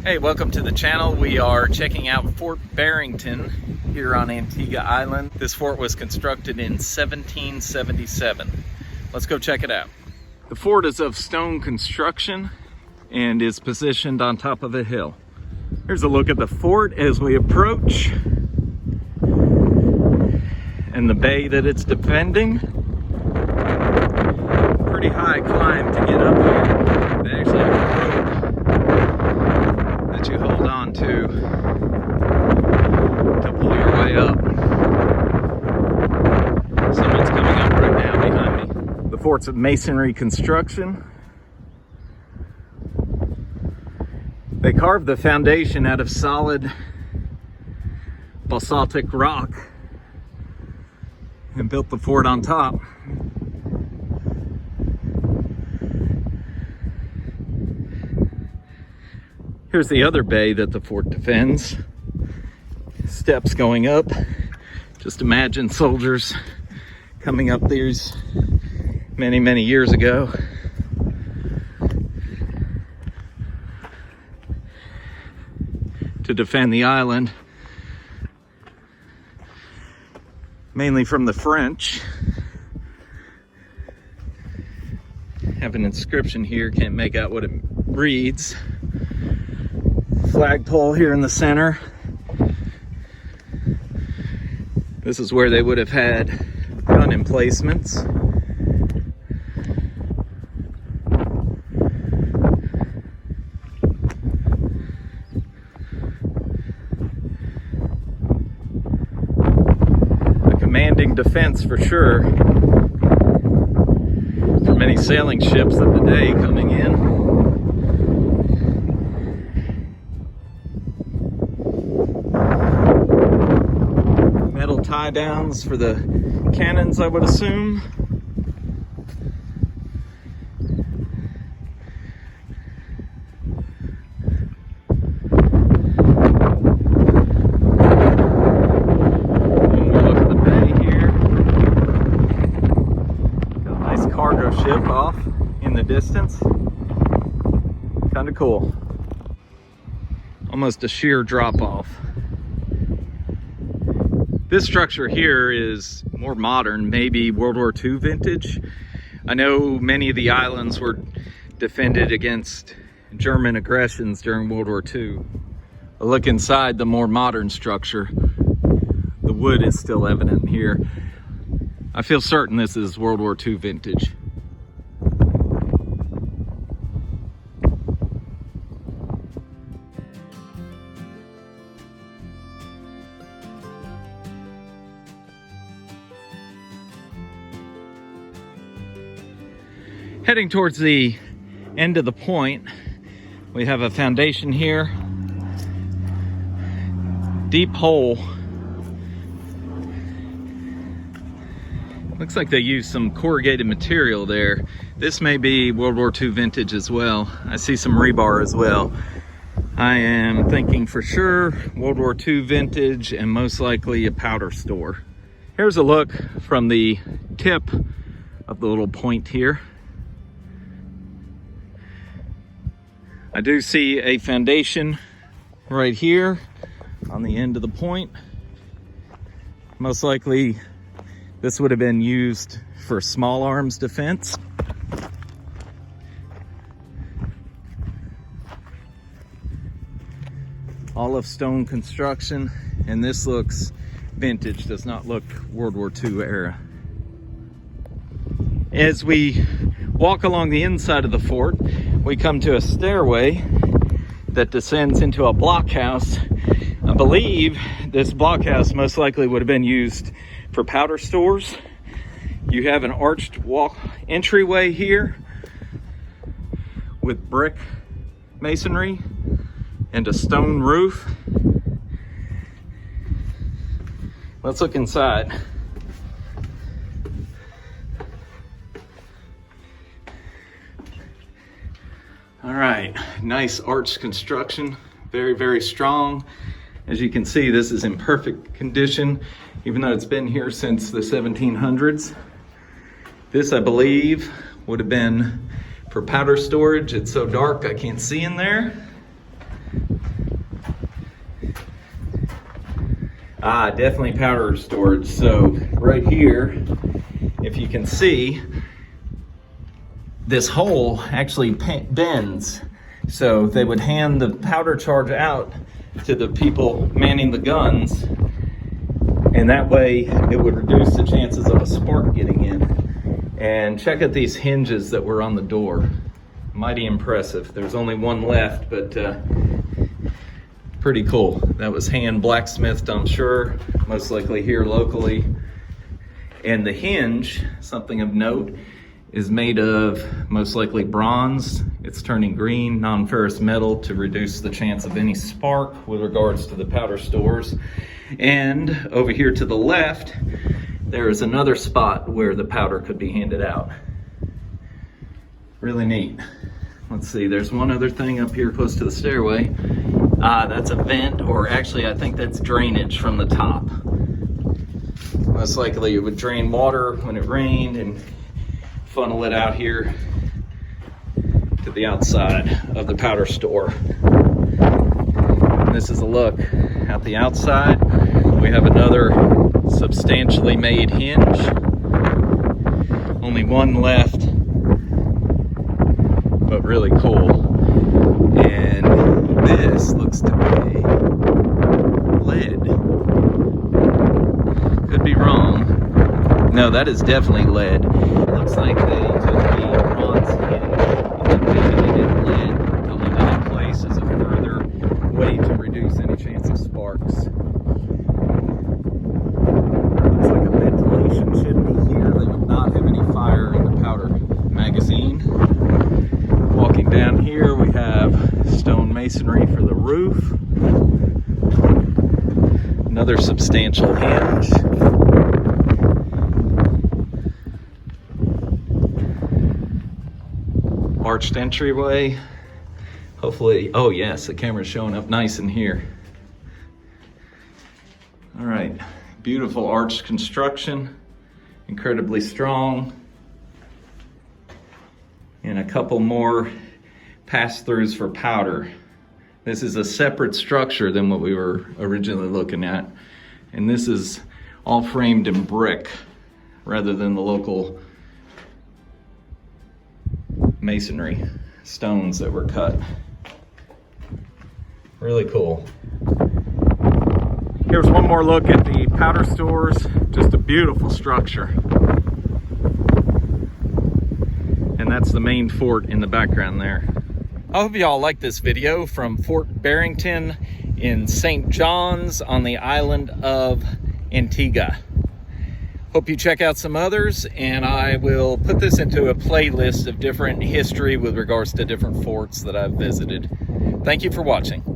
Hey, welcome to the channel. We are checking out Fort Barrington here on Antigua Island. This fort was constructed in 1777. Let's go check it out. The fort is of stone construction and is positioned on top of a hill. Here's a look at the fort as we approach and the bay that it's defending. Pretty high climb to get up here. They actually have a rope that you hold on to pull your way up. Someone's coming up right now behind me. The fort's of masonry construction. They carved the foundation out of solid basaltic rock and built the fort on top. Here's the other bay that the fort defends. Steps going up. Just imagine soldiers coming up these many years ago. To defend the island. Mainly from the French. Have an inscription here, can't make out what it reads. Flagpole here in the center. This is where they would have had gun emplacements. A commanding defense for sure for many sailing ships of the day coming in. Tie downs for the cannons, I would assume. One more look at the bay here. Got a nice cargo ship off in the distance. Kind of cool. Almost a sheer drop off. This structure here is more modern, maybe World War II vintage. I know many of the islands were defended against German aggressions during World War II. A look inside the more modern structure. The wood is still evident here. I feel certain this is World War II vintage. Heading towards the end of the point, we have a foundation here. Deep hole. Looks like they used some corrugated material there. This may be World War II vintage as well. I see some rebar as well. I am thinking for sure World War II vintage and most likely a powder store. Here's a look from the tip of the little point here. I do see a foundation right here on the end of the point. Most likely this would have been used for small arms defense. All of stone construction, and this looks vintage, does not look World War II era. As we walk along the inside of the fort, we come to a stairway that descends into a blockhouse. I believe this blockhouse most likely would have been used for powder stores. You have an arched entryway here with brick masonry and a stone roof. Let's look inside. All right, nice arched construction, very strong. As you can see, this is in perfect condition, even though it's been here since the 1700s. This, I believe, would have been for powder storage. It's so dark I can't see in there. Definitely powder storage. So right here, if you can see, this hole actually bends. So they would hand the powder charge out to the people manning the guns, and that way it would reduce the chances of a spark getting in. And check out these hinges that were on the door. Mighty impressive. There's only one left, but pretty cool. That was hand blacksmithed, I'm sure, most likely here locally. And the hinge, something of note, is made of most likely bronze. It's turning green, non-ferrous metal, to reduce the chance of any spark with regards to the powder stores. And over here to the left, there is another spot where the powder could be handed out. Really neat. Let's see, there's one other thing up here close to the stairway. That's a vent, or actually I think that's drainage from the top. Most likely it would drain water when it rained and funnel it out here to the outside of the powder store. And this is a look at the outside. We have another substantially made hinge. Only one left, but really cool. And this looks to be lead. Could be wrong. No, that is definitely lead. It looks like they took the bronze hinge and then made it in lead to hold it in place as a further way to reduce any chance of sparks. Looks like a ventilation chimney here. They would not have any fire in the powder magazine. Walking down here, we have stone masonry for the roof. Another substantial hinge. Arched entryway. Hopefully, oh yes, the camera's showing up nice in here. All right, beautiful arched construction, incredibly strong. And a couple more pass-throughs for powder. This is a separate structure than what we were originally looking at. And this is all framed in brick rather than the local masonry stones that were cut. Really cool. Here's one more look at the powder stores. Just a beautiful structure. And that's the main fort in the background there. I hope y'all like this video from Fort Barrington in St. John's on the island of Antigua. Hope you check out some others, and I will put this into a playlist of different history with regards to different forts that I've visited. Thank you for watching.